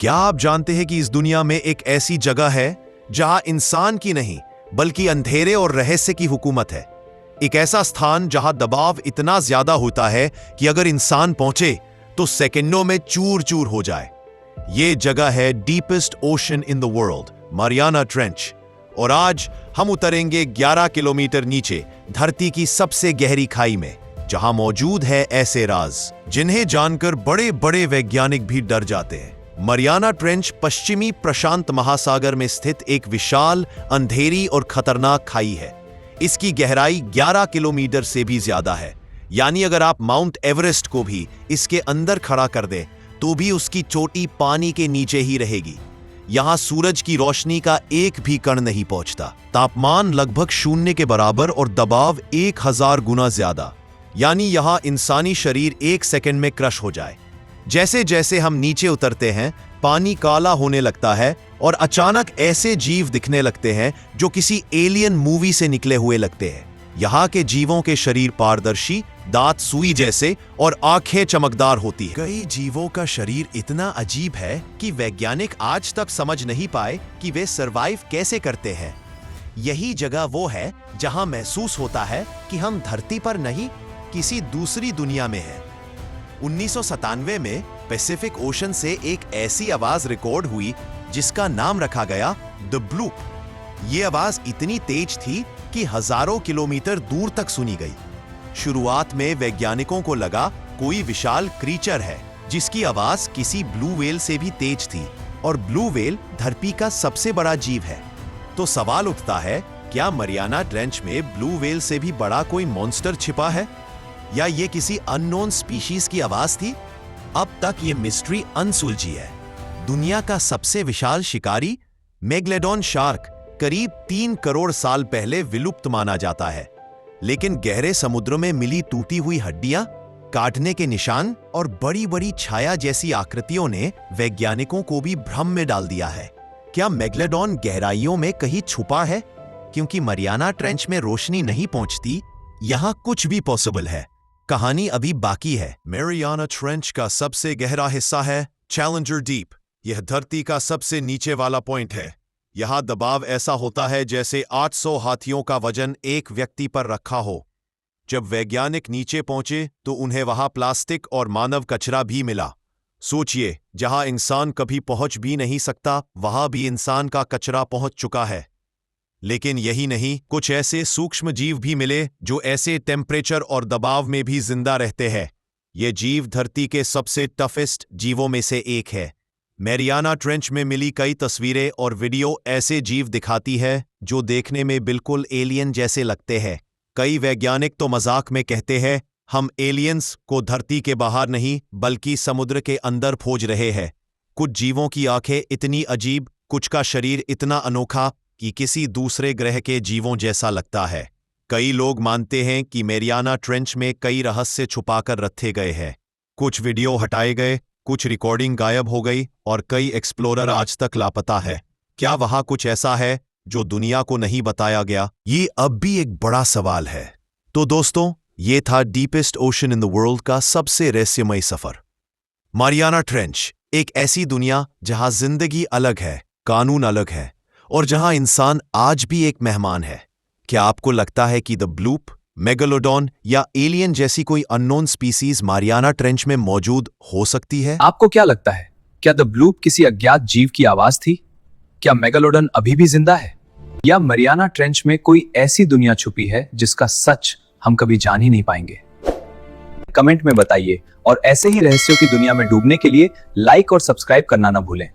क्या आप जानते हैं कि इस दुनिया में एक ऐसी जगह है जहां इंसान की नहीं बल्कि अंधेरे और रहस्य की हुकूमत है। एक ऐसा स्थान जहां दबाव इतना ज्यादा होता है कि अगर इंसान पहुंचे तो सेकंडों में चूर चूर हो जाए। ये जगह है deepest ocean in the world, Mariana trench. और आज हम उतरेंगे 11 किलोमीटर नीचे धरती की सबसे गहरी खाई में, जहां मौजूद है ऐसे राज जिन्हें जानकर बड़े बड़े वैज्ञानिक भी डर जाते हैं। मारियाना ट्रेंच पश्चिमी प्रशांत महासागर में स्थित एक विशाल, अंधेरी और खतरनाक खाई है। इसकी गहराई 11 किलोमीटर से भी ज्यादा है। यानी अगर आप माउंट एवरेस्ट को भी इसके अंदर खड़ा कर दें तो भी उसकी चोटी पानी के नीचे ही रहेगी। यहां सूरज की रोशनी का एक भी कण नहीं पहुंचता। तापमान लगभग 0 के बराबर और दबाव 1000 गुना ज्यादा। यानी यहां इंसानी शरीर 1 सेकंड में क्रश हो जाए। जैसे जैसे हम नीचे उतरते हैं पानी काला होने लगता है और अचानक ऐसे जीव दिखने लगते हैं जो किसी एलियन मूवी से निकले हुए लगते हैं। यहाँ के जीवों के शरीर पारदर्शी, दांत सुई जैसे और आंखें चमकदार होती है। कई जीवों का शरीर इतना अजीब है कि वैज्ञानिक आज तक समझ नहीं पाए कि वे सरवाइव कैसे करते हैं। यही जगह वो है जहां महसूस होता है कि हम धरती पर नहीं, किसी दूसरी दुनिया में हैं। 1997 में पैसिफिक ओशन से एक ऐसी आवाज रिकॉर्ड हुई जिसका नाम रखा गया द ब्लूप। ये आवाज इतनी तेज थी कि हजारों किलोमीटर दूर तक सुनी गई। शुरुआत में वैज्ञानिकों को लगा कोई विशाल क्रीचर है जिसकी आवाज किसी ब्लू व्हेल से भी तेज थी, और ब्लू व्हेल धरती का सबसे बड़ा जीव है। तो सवाल उठता है, क्या मारियाना ट्रेंच में ब्लू व्हेल से भी बड़ा कोई मॉन्स्टर छिपा है, या ये किसी अननोन स्पीशीज की आवाज थी? अब तक ये मिस्ट्री अनसुलझी है। दुनिया का सबसे विशाल शिकारी मेगलेडोन शार्क करीब 3 करोड़ साल पहले विलुप्त माना जाता है, लेकिन गहरे समुद्र में मिली टूटी हुई हड्डियां, काटने के निशान और बड़ी बड़ी छाया जैसी आकृतियों ने वैज्ञानिकों को भी भ्रम में डाल दिया है। क्या मेगलेडोन गहराइयों में कहीं छुपा है? क्योंकि मारियाना ट्रेंच में रोशनी नहीं पहुंचती, यहां कुछ भी पॉसिबल है। कहानी अभी बाकी है। मारियाना ट्रेंच का सबसे गहरा हिस्सा है चैलेंजर डीप। यह धरती का सबसे नीचे वाला पॉइंट है। यहां दबाव ऐसा होता है जैसे 800 हाथियों का वजन एक व्यक्ति पर रखा हो। जब वैज्ञानिक नीचे पहुंचे तो उन्हें वहां प्लास्टिक और मानव कचरा भी मिला। सोचिए, जहां इंसान कभी पहुंच भी नहीं सकता वहां भी इंसान का कचरा पहुंच चुका है। लेकिन यही नहीं, कुछ ऐसे सूक्ष्म जीव भी मिले जो ऐसे टेम्परेचर और दबाव में भी जिंदा रहते हैं। ये जीव धरती के सबसे टफेस्ट जीवों में से एक है। मारियाना ट्रेंच में मिली कई तस्वीरें और वीडियो ऐसे जीव दिखाती है जो देखने में बिल्कुल एलियन जैसे लगते हैं। कई वैज्ञानिक तो मजाक में कहते हैं, हम एलियंस को धरती के बाहर नहीं बल्कि समुद्र के अंदर खोज रहे हैं। कुछ जीवों की आंखें इतनी अजीब, कुछ का शरीर इतना अनोखा कि किसी दूसरे ग्रह के जीवों जैसा लगता है। कई लोग मानते हैं कि मारियाना ट्रेंच में कई रहस्य छुपाकर रखे गए हैं। कुछ वीडियो हटाए गए, कुछ रिकॉर्डिंग गायब हो गई और कई एक्सप्लोरर आज तक लापता है। क्या वहां कुछ ऐसा है जो दुनिया को नहीं बताया गया? ये अब भी एक बड़ा सवाल है। तो दोस्तों, ये था deepest ocean in the world का सबसे रहस्यमय सफर। मारियाना ट्रेंच एक ऐसी दुनिया जहां जिंदगी अलग है, कानून अलग है और जहां इंसान आज भी एक मेहमान है। क्या आपको लगता है कि द ब्लूप, मेगालोडॉन या एलियन जैसी कोई अननोन स्पीसीज मारियाना ट्रेंच में मौजूद हो सकती है? आपको क्या लगता है, क्या द ब्लूप किसी अज्ञात जीव की आवाज थी? क्या मेगालोडॉन अभी भी जिंदा है? या मारियाना ट्रेंच में कोई ऐसी दुनिया छुपी है जिसका सच हम कभी जान ही नहीं पाएंगे? कमेंट में बताइए और ऐसे ही रहस्यों की दुनिया में डूबने के लिए लाइक और सब्सक्राइब करना ना भूलें।